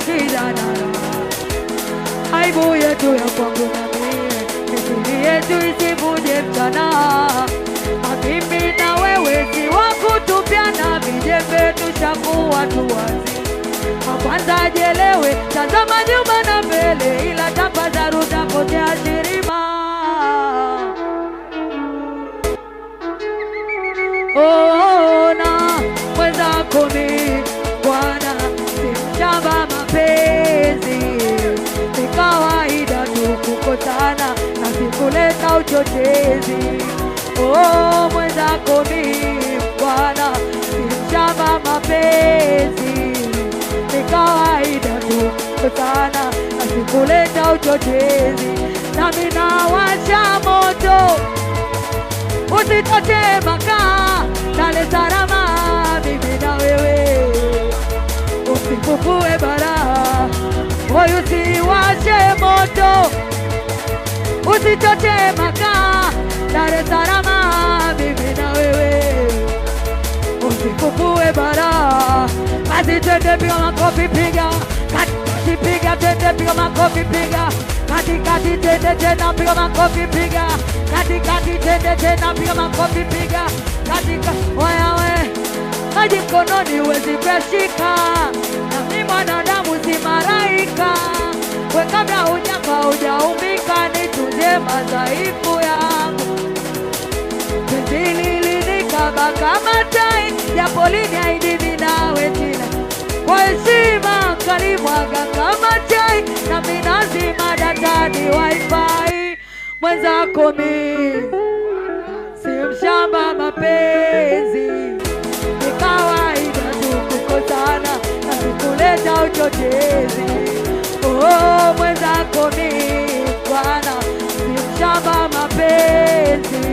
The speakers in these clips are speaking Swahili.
shida na raha. Aibu yetu ya kwangu na mie, siri yetu isivuje mchana. Mimi na wewe si wakutupiana vijembe, tushakuwa tu wazi. Kwanza jelewe, tazama nyuma na mbele, ila tafadhali utapotea shirima. Na mwenzako mimi bwana, si mshamba mapenzi. Ni kawaida tu kukosana na sikuleta uchochezi. Mwenzako mimi bwana, si mshamba mapenzi. Ni kawaida tu kukosana na sikuleta uchochezi. Nami nawasha moto, usitote makaa, Dar es Salaam mimi na wewe. Usifufue bara, moyo usiwashe moto, usitote makaa, Dar es Salaam mimi na wewe. Usifufue bara, basi twende piga makofi piga, kati piga twende piga makofi piga, kati twende tena piga makofi piga, kati twende tena piga makofi piga, oya we, maji mkononi huwezi kushika, na mimi mwanadamu si malaika. We kabla hujafa hujaumbika, nitunze madhaifu yangu. Penzi lilinikaba kama tai, japo liniahidi mimi nawe tena. Kwa heshima kalimwaga kama chai, na mimi nazima data ni wifi. Mwenzako mimi si mshamba mapenzi. Ni kawaida tu kukosana na sikuleta uchochezi. Mwenzako mimi bwana, si mshamba mapenzi.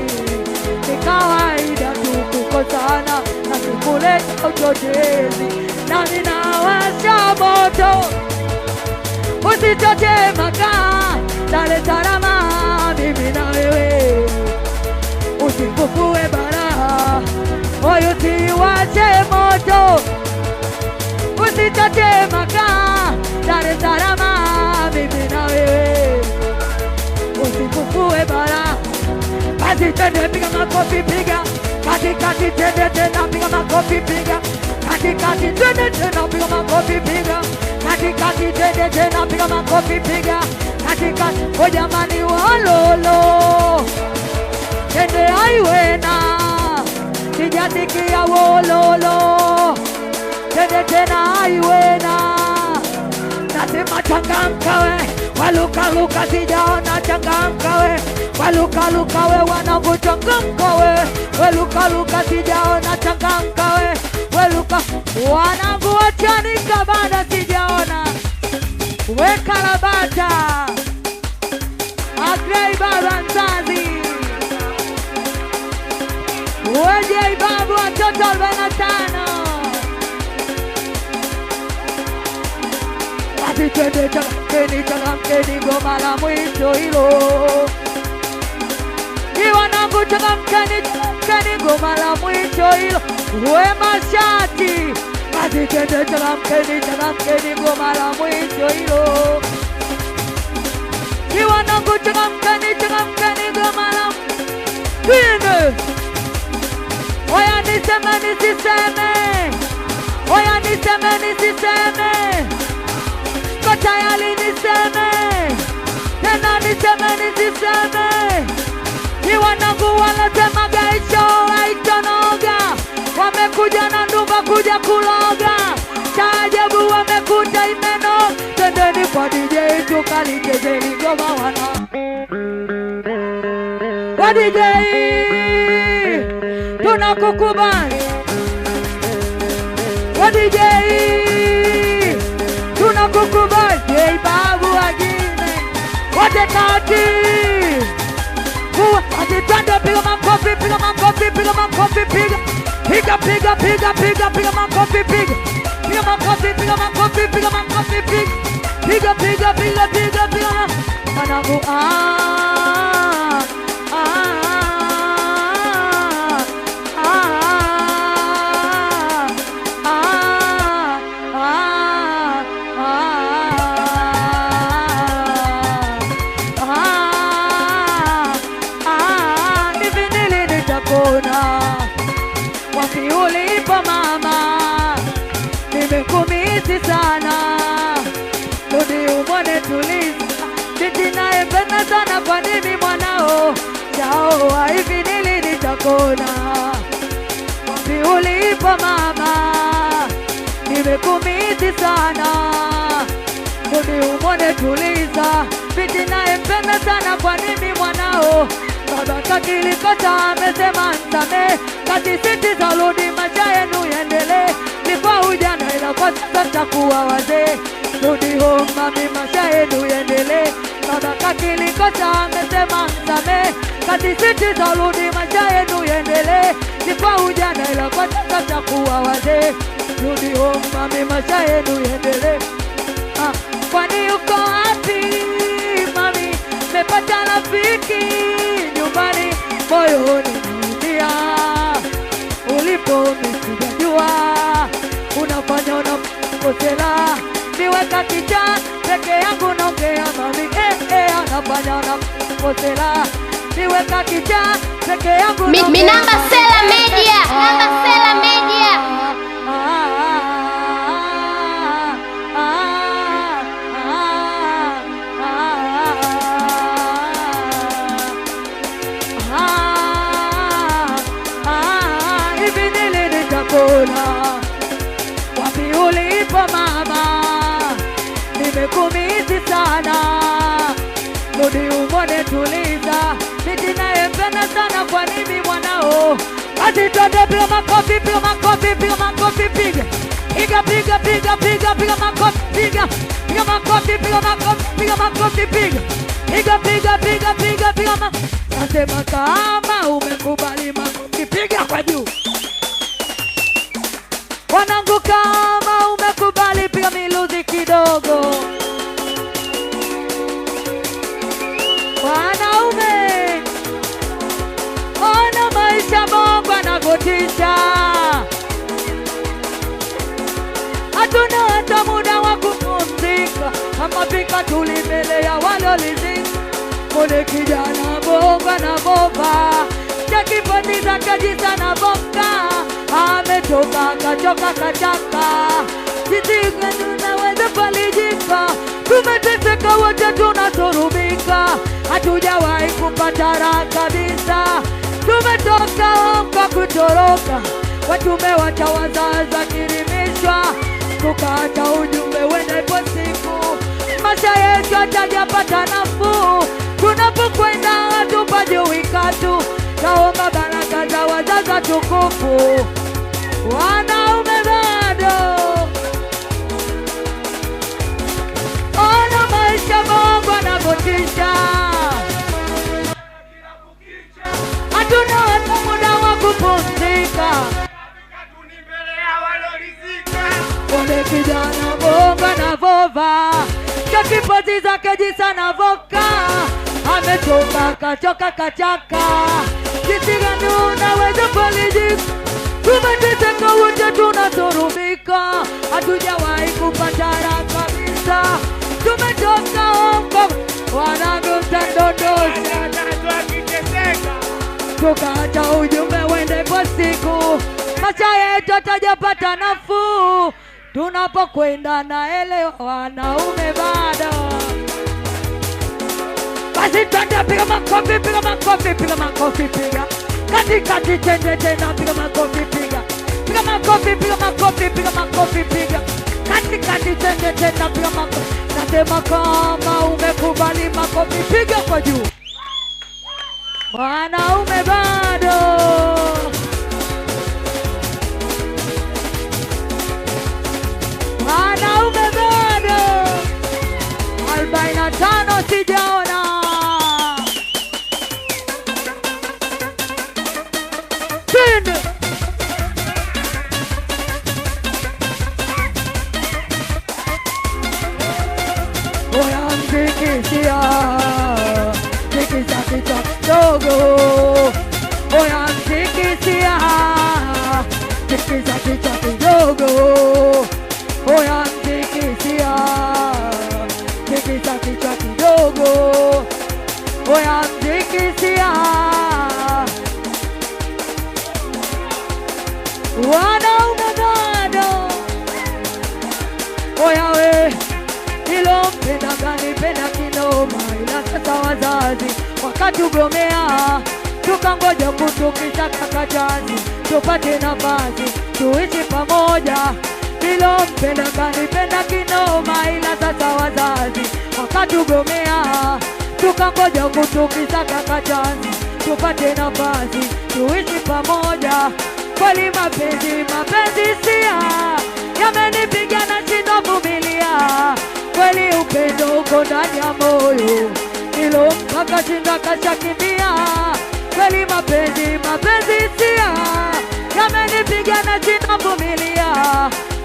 Ni kawaida tu kukosana na sikuleta uchochezi. Nami nawasha moto, usitote makaa, Dar es Salaam mimi na wewe. Usifufue bara, moyo usiwashe moto, usitote makaa, Dar es Salaam mimi na wewe. Usifufue bara, basi twende piga makofi piga, kati twende tena piga makofi piga, kati twende tena piga makofi piga, kati twende tena piga makofi piga, oh jamani walolo, twende aiwena, sijasikia wololo, twende tena aiwena. Nasema changamka we, waluka sijaona changamka we, waluka we wanangu changamka we, waluka sijaona changamka we, waluka wanangu wachanika bada sijaona, we Karabata Agrey baba mzazi, weje babu watoto 45. Basi twende changamkeni goma la mwisho hilo. Wanangu changamkeni goma la mwisho hilo. We mashati, basi twende changamkeni goma la mwisho hilo. Wanangu changamkeni goma la mwisho. Oya niseme nisiseme, oya niseme nisiseme, kwa tayari niseme, tena niseme nisiseme. Wanangu wanasema gaisho haitonoga, wamekuja na ndumba kuja kuloga, taajabu wamekuta imeno. Twendeni kwa DJ tukalichezeni ngoma wana, kwa DJ tunakukubali, kwa DJ tunakukubali. Hey babu wagine wote kati kuwa atitando, piga makofi piga makofi piga makofi piga piga piga piga piga piga makofi piga piga makofi piga makofi piga makofi piga piga piga piga piga piga wanangu nimekumizi sana, rudi umone tuliza. Binti naempenda sana, kwa nini mwanao jaoa hivi nili nitakona? Wapi ulipo mama, nimekumizi sana, rudi umone tuliza. Binti naempenda sana, kwa nini mwanao baba kakilikosa amesema nsame. Kati siti za rudi maisha yenu yendele, ni kwa ujana ila kwa sasa takuwa wazee. Rudi home mami maisha yenu yendele, baba kakilikosa amesema nsame. Kati siti za rudi maisha yenu yendele, ni kwa ujana ila kwa sasa takuwa wazee. Rudi home mami maisha yenu yendele. Kwani uko wapi mami, mepata rafiki nyumbani, moyoni naumia. Ulipo misijajua, unafanya unakosela. Niweka kicha peke yangu naongea mami, anafanya unakosela. Niweka kicha peke yangu naongea. Namba Sela Media, Namba Sela Media. Wapi ulipo mama, nimekumizi sana, rudi umone tuliza. Binti naempenda sana, kwa nini mwanao? Basi twende piga makofi, piga makofi, piga makofi, piga. Piga piga piga piga piga makofi, piga. Piga makofi, piga makofi, piga makofi, piga. Piga piga piga piga piga makofi. Nasema kama umekubali makofi, piga kwa juu. Wanangu kama umekubali, piga miluzi kidogo. Wanaume, ona maisha Mungu anakutisha. Hatuna hata muda wa kupumzika, kama pika tulimelea walolizika. Mone kijana Mungu anabova, chakipoti zake jisa na boka. Ametoka kachoka kachaka, sisi tunaweza falijika. Tumeteseka wote tunasurubika, hatujawahi kupata raha kabisa. Tumetoka kwa kutoroka, watumewacha wazazi kirimishwa. Tukaacha ujumbe wendepo siku, maisha yetu hatajapata nafuu. Tunapokwenda hatupajui katu, naomba baraka za wazazi tukufu. Wanaume bado, ona maisha Mungu anakutisha. Hatuna hata muda wa kupumzika, ole kijana Mungu anavova, chakipoti zake jisa na voka. Ametoka kachoka kachaka, sisi gani unaweza falijika. Tumeteseka wote tunasurubika, hatujawahi kupata raha kabisa. Tumetoka hongo, wanangu mtandondosha. Tukaacha ujumbe wendepo siku, maisha yetu hatajapata nafuu. Tunapokwenda naelewa, wanaume bado. Basi twende piga makofi, piga makofi, piga makofi, piga. Kati kati tende tena piga makofi, piga. Piga makofi, piga makofi, piga makofi, piga. Kati kati tende tena piga makofi. Nasema kama umekubali makofi, piga kwa juu. Wanaume bado, wanaume bado. 45 sijaona. Twende. Oya mzikisia, zikisa kichwa kidogo. Oya mzikisia, zikisa kichwa kidogo. Oya mzikisia, zikisa kichwa kidogo. Oya mzikisia, wanaume bado. nilipenda kinoma, ila sasa wazazi wakatugomea, tukangoja kutukisha kakachazi tupate nafasi tuishi pamoja. Nilompenda kanipenda kinoma, ila sasa wazazi wakatugomea, tukangoja kutukisha kakachazi tupate nafasi tuishi pamoja. Kweli mapenzi sia yamenipiga na shindwa vumilia, kweli upendo uko ndani ya moyo, nilompa kashinda kashakimbia. Kweli mapenzi sia yamenipiga na shindwa vumilia,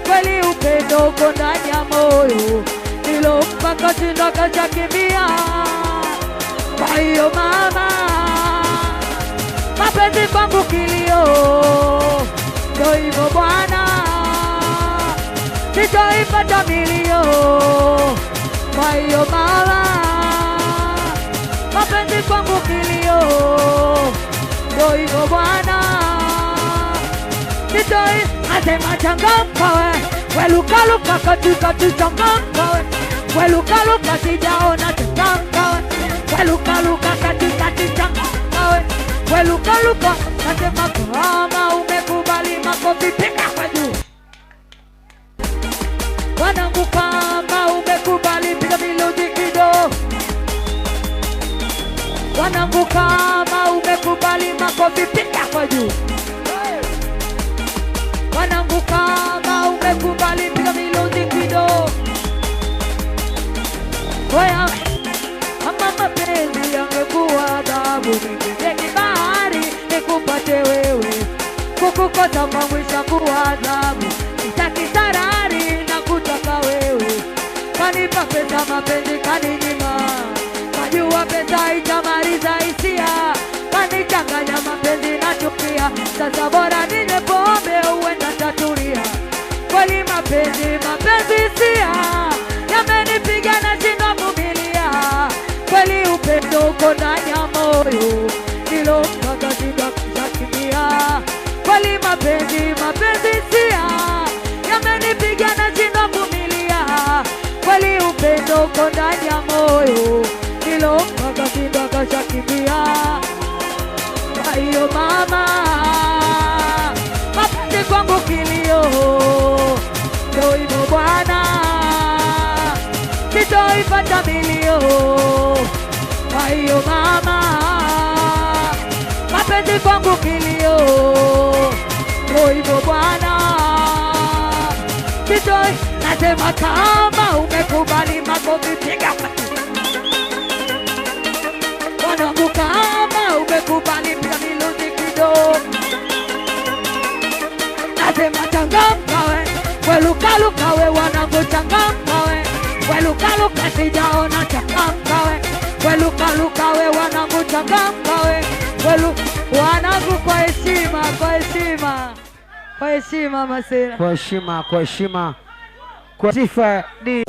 kweli upendo uko ndani ya moyo, nilompa kashinda kashakimbia. Kwa hiyo mama, mapenzi kwangu kilio, ndio hivyo bwana, sitaipata milio. Kwa hiyo mama, mapenzi kwangu kilio, ndio hivyo bwana, asema changamka we luka katikati, changamka we luka sijaona, changamka we luka katikati, changamka we luka nasema kama umekubali makofi piga kwa juu. Wanangu kama umekubali piga melodi kidogo. Wanangu kama umekubali makofi piga kwa juu. Wanangu kama umekubali piga melodi kidogo. Oya, kama mapenzi yangekuwa adhabu, ningepeleka bahari nikupate wewe, kukukosa mwisho kuwa adhabu, sitaki sarari na kutaka wewe. Kanipa pesa mapenzi kaninyima, kajua pesa itamaliza hisia, kanichanganya mapenzi na chukia, sasa bora ninywe pombe uenda tatulia. Kweli mapenzi sia yamenipiga na shindwa vumilia, kweli upendo uko ndani ya moyo, nilompa kashinda kushakimbia. Kweli mapenzi sia yamenipiga na shindwa vumilia, kweli upendo uko ndani ya moyo, nilompa kashinda kashakimbia. Kwa hiyo mama, mapenzi kwangu kilio, ndio hivyo bwana, sitaipata milio. Kwa hiyo mama, mapenzi kwangu kilio, ndio hivyo bwana, nasema kama umekubali makofi piga. Wanangu kama umekubali piga melodi kidogo. Nasema changamka we luka we, wanangu changamka we luka sijaona, changamka we luka we, wanangu changamka we wanangu, kwa heshima masera, kwa heshima, kwa sifa ni